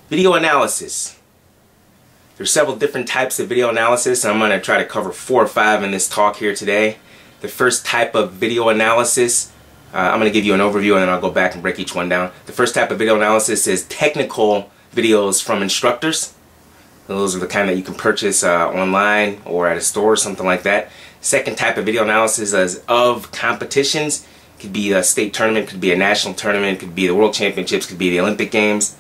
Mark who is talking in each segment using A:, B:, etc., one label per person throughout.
A: Video analysis. There's several different types of video analysis, and I'm going to try to cover 4 or 5 in this talk here today. The first type of video analysis, I'm going to give you an overview and then I'll go back and break each one down. The first type of video analysis is technical videos from instructors. Those are the kind that you can purchase online or at a store or something like that. Second type of video analysis is of competitions. It could be a state tournament, could be a national tournament, could be the World Championships, could be the Olympic Games.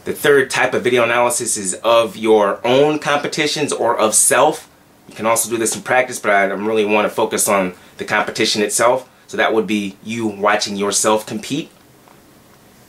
A: The third type of video analysis is of your own competitions or of self. You can also do this in practice, but I really want to focus on the competition itself. So that would be you watching yourself compete.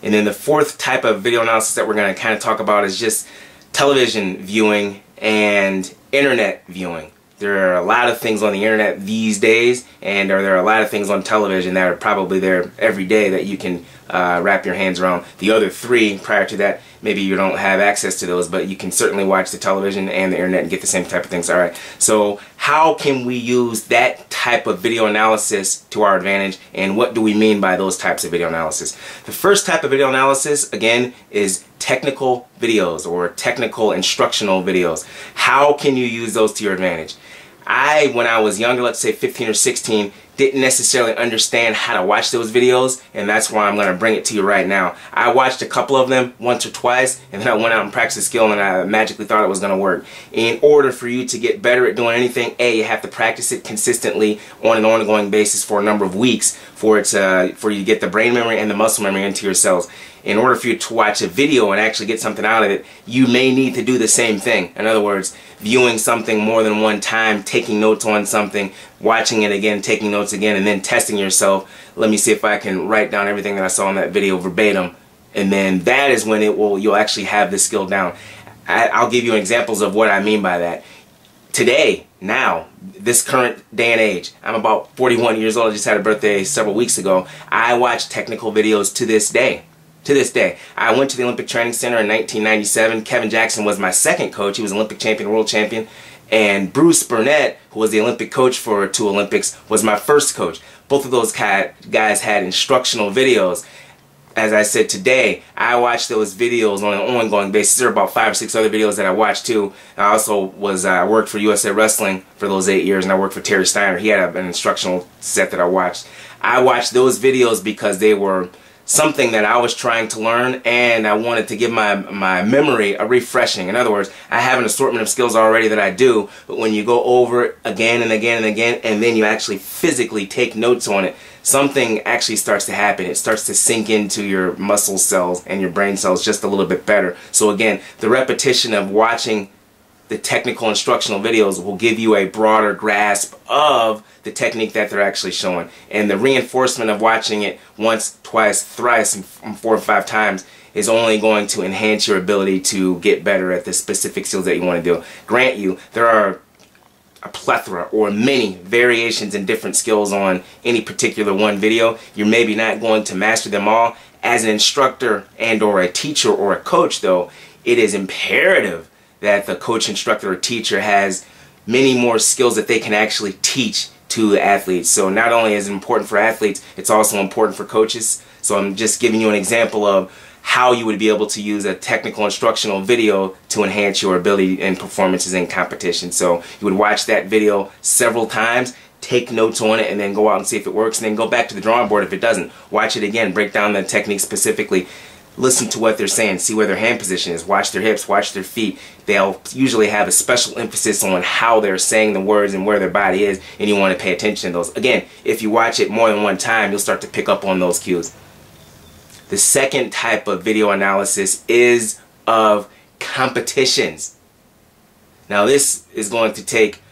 A: And then the fourth type of video analysis that we're going to kind of talk about is just television viewing and internet viewing. There are a lot of things on the internet these days, and there are a lot of things on television that are probably there every day that you can wrap your hands around. The other 3 prior to that, maybe you don't have access to those, but you can certainly watch the television and the internet and get the same type of things. Alright, so how can we use that type of video analysis to our advantage, and what do we mean by those types of video analysis? The first type of video analysis, again, is technical videos or technical instructional videos. How can you use those to your advantage? When I was younger, let's say 15 or 16, didn't necessarily understand how to watch those videos, and that's why I'm going to bring it to you right now. I watched a couple of them once or twice, and then I went out and practiced the skill, and I magically thought it was going to work. In order for you to get better at doing anything, you have to practice it consistently on an ongoing basis for a number of weeks for you to get the brain memory and the muscle memory into your cells. In order for you to watch a video and actually get something out of it, you may need to do the same thing. In other words, viewing something more than one time, taking notes on something, watching it again, taking notes again, and then testing yourself. Let me see if I can write down everything that I saw in that video verbatim. And then that is when you'll actually have this skill down. I'll give you examples of what I mean by that. Today, now, this current day and age, I'm about 41 years old. I just had a birthday several weeks ago. I watch technical videos to this day. To this day. I went to the Olympic Training Center in 1997. Kevin Jackson was my second coach. He was Olympic champion, world champion. And Bruce Burnett, who was the Olympic coach for 2 Olympics, was my first coach. Both of those guys had instructional videos. As I said today, I watch those videos on an ongoing basis. There are about 5 or 6 other videos that I watch too. I also worked for USA Wrestling for those 8 years, and I worked for Terry Steiner. He had an instructional set that I watched. I watched those videos because they were something that I was trying to learn, and I wanted to give my memory a refreshing. In other words, I have an assortment of skills already that I do, but when you go over it again and again and again, and then you actually physically take notes on it, something actually starts to happen. It starts to sink into your muscle cells and your brain cells just a little bit better. So again, the repetition of watching the technical instructional videos will give you a broader grasp of the technique that they're actually showing. And the reinforcement of watching it once, twice, thrice, and 4 or 5 times is only going to enhance your ability to get better at the specific skills that you want to do. Grant you, there are a plethora or many variations in different skills on any particular one video. You're maybe not going to master them all. As an instructor and or a teacher or a coach though, it is imperative that the coach, instructor, or teacher has many more skills that they can actually teach to the athletes. So not only is it important for athletes, it's also important for coaches. So I'm just giving you an example of how you would be able to use a technical instructional video to enhance your ability and performances in competition. So you would watch that video several times, take notes on it, and then go out and see if it works, and then go back to the drawing board if it doesn't. Watch it again, break down the technique specifically. Listen to what they're saying, see where their hand position is, watch their hips, watch their feet. They'll usually have a special emphasis on how they're saying the words and where their body is, and you want to pay attention to those. Again, if you watch it more than one time, you'll start to pick up on those cues. The second type of video analysis is of competitions. Now this is going to take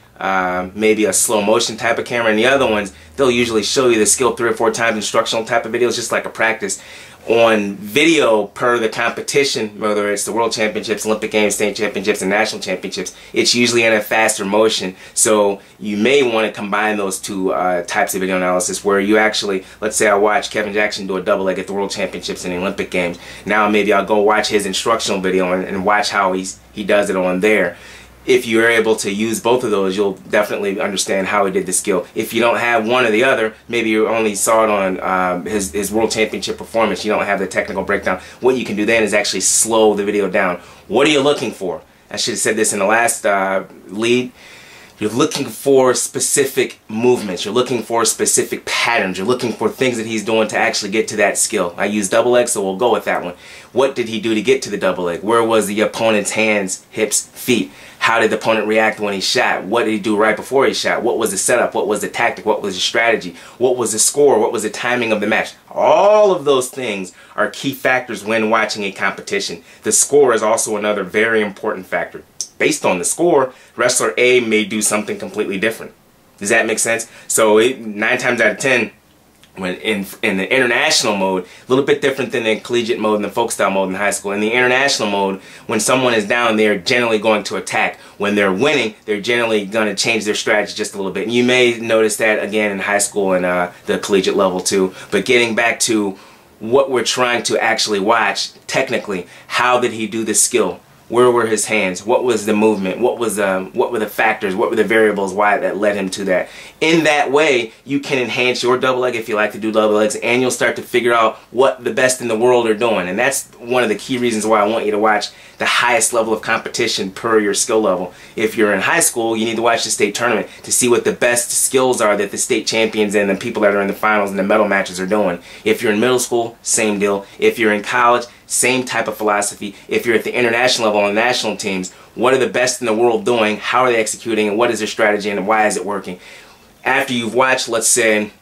A: maybe a slow motion type of camera, and the other ones, they'll usually show you the skill 3 or 4 times, instructional type of videos, just like a practice. On video per the competition, whether it's the World Championships, Olympic Games, State Championships, and National Championships, it's usually in a faster motion. So you may want to combine those 2 types of video analysis where you actually, let's say I watch Kevin Jackson do a double leg at the World Championships and the Olympic Games. Now maybe I'll go watch his instructional video and watch how he does it on there. if you're able to use both of those, you'll definitely understand how he did the skill. If you don't have one or the other, maybe you only saw it on his World Championship performance, you don't have the technical breakdown, what you can do then is actually slow the video down. What are you looking for? I should have said this in the last lead. You're looking for specific movements. You're looking for specific patterns. You're looking for things that he's doing to actually get to that skill. I use double leg, so we'll go with that one. What did he do to get to the double leg? Where was the opponent's hands, hips, feet? How did the opponent react when he shot? What did he do right before he shot? What was the setup? What was the tactic? What was the strategy? What was the score? What was the timing of the match? All of those things are key factors when watching a competition. The score is also another very important factor. Based on the score, wrestler A may do something completely different. Does that make sense? So 9 times out of 10, when in the international mode, a little bit different than the collegiate mode and the folk style mode in high school. In the international mode, when someone is down, they're generally going to attack. When they're winning, they're generally going to change their strategy just a little bit. And you may notice that again in high school and the collegiate level too. But getting back to what we're trying to actually watch, technically, how did he do the skill? Where were his hands? What was the movement? What were the factors? What were the variables why that led him to that? In that way, you can enhance your double leg if you like to do double legs, and you'll start to figure out what the best in the world are doing. And that's one of the key reasons why I want you to watch the highest level of competition per your skill level. If you're in high school, you need to watch the state tournament to see what the best skills are that the state champions and the people that are in the finals and the medal matches are doing. If you're in middle school, same deal. If you're in college, same type of philosophy. If you're at the international level on national teams, what are the best in the world doing? How are they executing? And what is their strategy? And why is it working? After you've watched, let's say,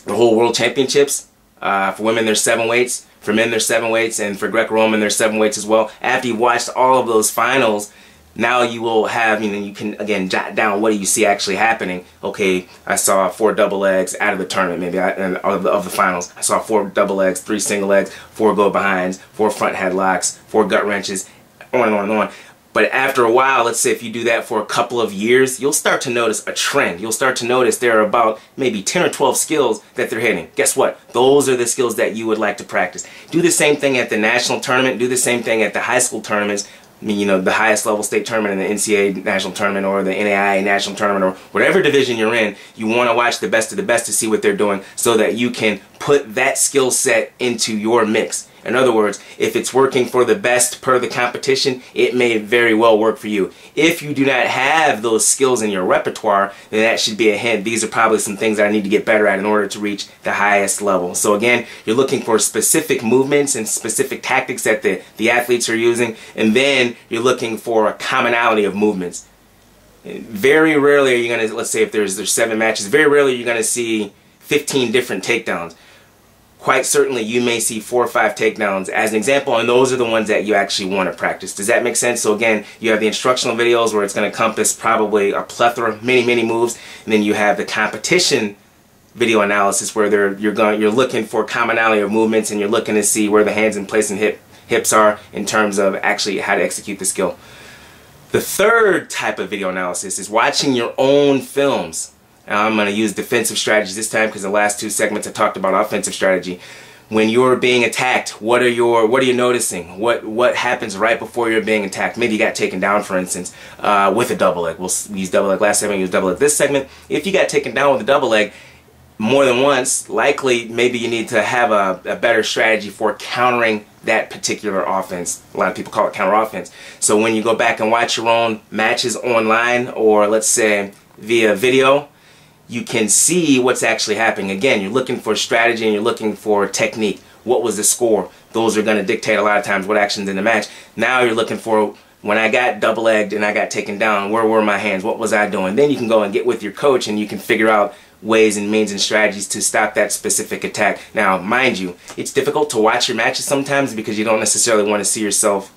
A: the whole World Championships, for women there's 7 weights, for men there's 7 weights, and for Greco-Roman there's 7 weights as well. After you've watched all of those finals, now you will have, you can again jot down what do you see actually happening. Okay, I saw 4 double legs out of the tournament, maybe of the finals. I saw 4 double legs, 3 single legs, 4 go behinds, 4 front headlocks, 4 gut wrenches, on and on and on. But after a while, let's say if you do that for a couple of years, you'll start to notice a trend. You'll start to notice there are about maybe 10 or 12 skills that they're hitting. Guess what? Those are the skills that you would like to practice. Do the same thing at the national tournament. Do the same thing at the high school tournaments. I mean, the highest level state tournament in the NCAA national tournament or the NAIA national tournament or whatever division you're in, you want to watch the best of the best to see what they're doing so that you can put that skill set into your mix. In other words, if it's working for the best per the competition, it may very well work for you. If you do not have those skills in your repertoire, then that should be a hint. These are probably some things that I need to get better at in order to reach the highest level. So again, you're looking for specific movements and specific tactics that the athletes are using, and then you're looking for a commonality of movements. Very rarely are you going to, let's say if there's 7 matches, very rarely you're going to see 15 different takedowns. Quite certainly you may see 4 or 5 takedowns as an example, and those are the ones that you actually want to practice. Does that make sense? So again, you have the instructional videos where it's going to encompass probably a plethora, many moves, and then you have the competition video analysis where you're looking for commonality of movements and you're looking to see where the hands in place and hips are in terms of actually how to execute the skill. The third type of video analysis is watching your own films. Now I'm going to use defensive strategies this time because the last 2 segments I talked about offensive strategy. When you're being attacked, what are you noticing? What happens right before you're being attacked? Maybe you got taken down, for instance, with a double leg. We'll use double leg last segment, use double leg this segment. If you got taken down with a double leg more than once, likely maybe you need to have a better strategy for countering that particular offense. A lot of people call it counter offense. So when you go back and watch your own matches online or let's say via video, you can see what's actually happening. Again, you're looking for strategy and you're looking for technique. What was the score? Those are going to dictate a lot of times what actions in the match. Now you're looking for when I got double-legged and I got taken down, where were my hands? What was I doing? Then you can go and get with your coach and you can figure out ways and means and strategies to stop that specific attack. Now, mind you, it's difficult to watch your matches sometimes because you don't necessarily want to see yourself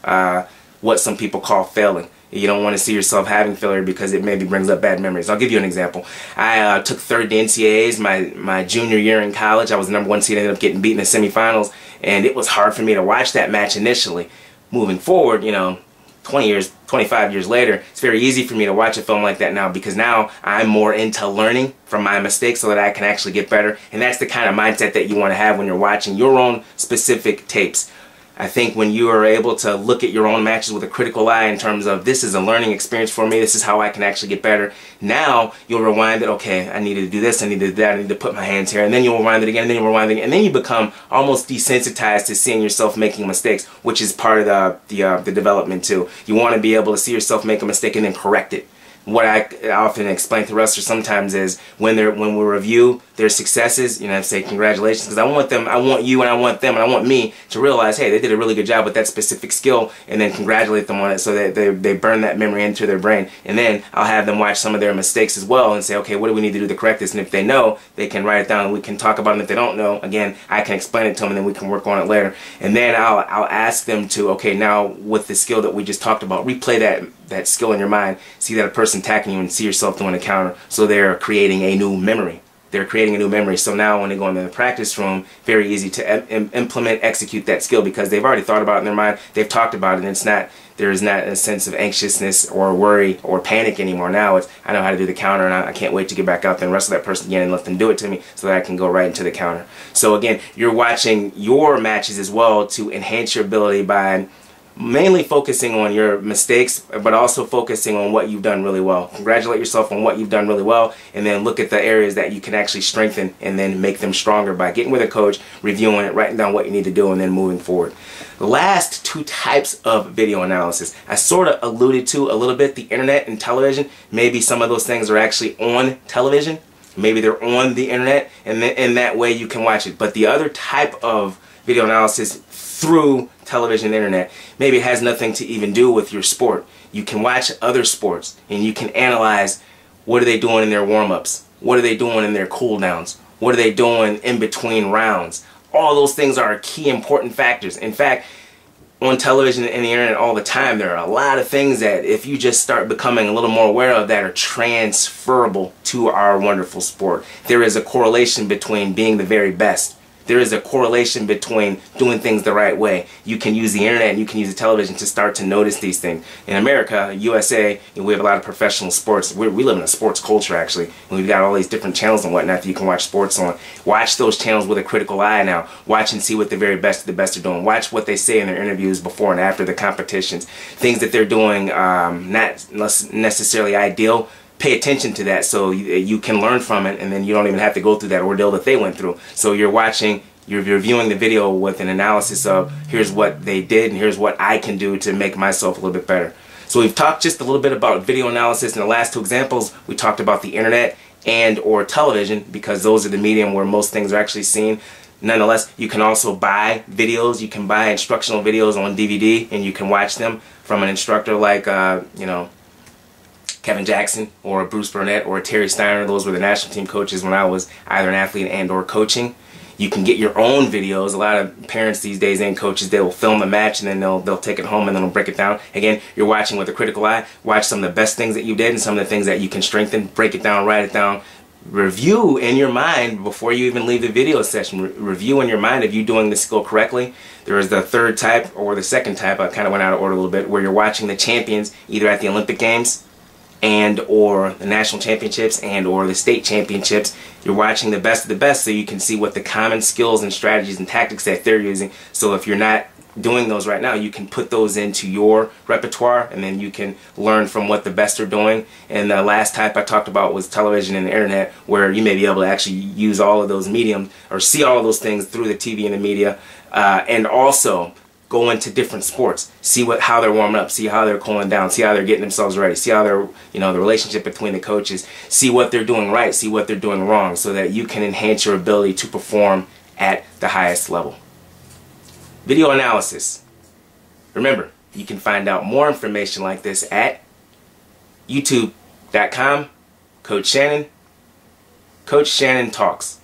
A: what some people call failing. You don't want to see yourself having failure because it maybe brings up bad memories. I'll give you an example. I took 3rd in the NCAAs my junior year in college. I was the #1 seed, ended up getting beat in the semifinals, and it was hard for me to watch that match initially. Moving forward, 25 years later, it's very easy for me to watch a film like that now because now I'm more into learning from my mistakes so that I can actually get better. And that's the kind of mindset that you want to have when you're watching your own specific tapes. I think when you are able to look at your own matches with a critical eye in terms of, this is a learning experience for me, this is how I can actually get better. Now you'll rewind it, okay, I needed to do this, I needed to do that, I need to put my hands here, and then you'll rewind it again, and then you'll rewind it again, and then you become almost desensitized to seeing yourself making mistakes, which is part of the development too. You want to be able to see yourself make a mistake and then correct it. What I often explain to wrestlers sometimes is when we review their successes, I say congratulations, because I want you and I want them and I want me to realize, hey, they did a really good job with that specific skill, and then congratulate them on it so that they burn that memory into their brain. And then I'll have them watch some of their mistakes as well and say, okay, what do we need to do to correct this? And if they know, they can write it down and we can talk about it. And if they don't know, again, I can explain it to them and then we can work on it later. And then I'll ask them to, okay, now with the skill that we just talked about, replay that skill in your mind, see that a person attacking you and see yourself doing a counter. So they're creating a new memory. They're creating a new memory. So now when they go into the practice room, very easy to implement, execute that skill because they've already thought about it in their mind. They've talked about it, and there is not a sense of anxiousness or worry or panic anymore. Now it's, I know how to do the counter, and I can't wait to get back out there and wrestle that person again and let them do it to me so that I can go right into the counter. So again, you're watching your matches as well to enhance your ability by mainly focusing on your mistakes, but also focusing on what you've done really well. Congratulate yourself on what you've done really well, and then look at the areas that you can actually strengthen and then make them stronger by getting with a coach, reviewing it, writing down what you need to do, and then moving forward. The last two types of video analysis, I sort of alluded to a little bit, the internet and television. Maybe some of those things are actually on television. Maybe they're on the internet, and in that way you can watch it. But the other type of video analysis through television and internet, maybe it has nothing to even do with your sport. You can watch other sports and you can analyze, what are they doing in their warm-ups? What are they doing in their cool-downs? What are they doing in between rounds? All those things are key important factors. In fact, on television and the internet all the time, there are a lot of things that if you just start becoming a little more aware of that are transferable to our wonderful sport. There is a correlation between being the very best. There is a correlation between doing things the right way. You can use the internet and you can use the television to start to notice these things. In America, USA, we have a lot of professional sports. We live in a sports culture, actually. And we've got all these different channels and whatnot that you can watch sports on. Watch those channels with a critical eye now. Watch and see what the very best of the best are doing. Watch what they say in their interviews before and after the competitions. Things that they're doing not necessarily ideal. Pay attention to that so you can learn from it, and then you don't even have to go through that ordeal that they went through. So you're viewing the video with an analysis of, here's what they did and here's what I can do to make myself a little bit better. So we've talked just a little bit about video analysis. In the last two examples, we talked about the internet and or television because those are the medium where most things are actually seen. Nonetheless, you can also buy videos. You can buy instructional videos on DVD and you can watch them from an instructor like, Kevin Jackson or Bruce Burnett or Terry Steiner. Those were the national team coaches when I was either an athlete and or coaching. You can get your own videos. A lot of parents these days and coaches, they will film a match and then they'll take it home and then they'll break it down. Again, you're watching with a critical eye. Watch some of the best things that you did and some of the things that you can strengthen. Break it down, write it down. Review in your mind before you even leave the video session. Review in your mind if you're doing the skill correctly. There is the third type or the second type. I kind of went out of order a little bit, where you're watching the champions either at the Olympic Games and or the national championships and or the state championships. You're watching the best of the best so you can see what the common skills and strategies and tactics that they're using. So if you're not doing those right now, you can put those into your repertoire and then you can learn from what the best are doing. And the last type I talked about was television and the internet, where you may be able to actually use all of those mediums or see all of those things through the TV and the media, and also go into different sports, see how they're warming up, see how they're cooling down, see how they're getting themselves ready, see how they're, the relationship between the coaches, see what they're doing right, see what they're doing wrong, so that you can enhance your ability to perform at the highest level. Video analysis. Remember, you can find out more information like this at youtube.com, Coach Shannon, Coach Shannon Talks.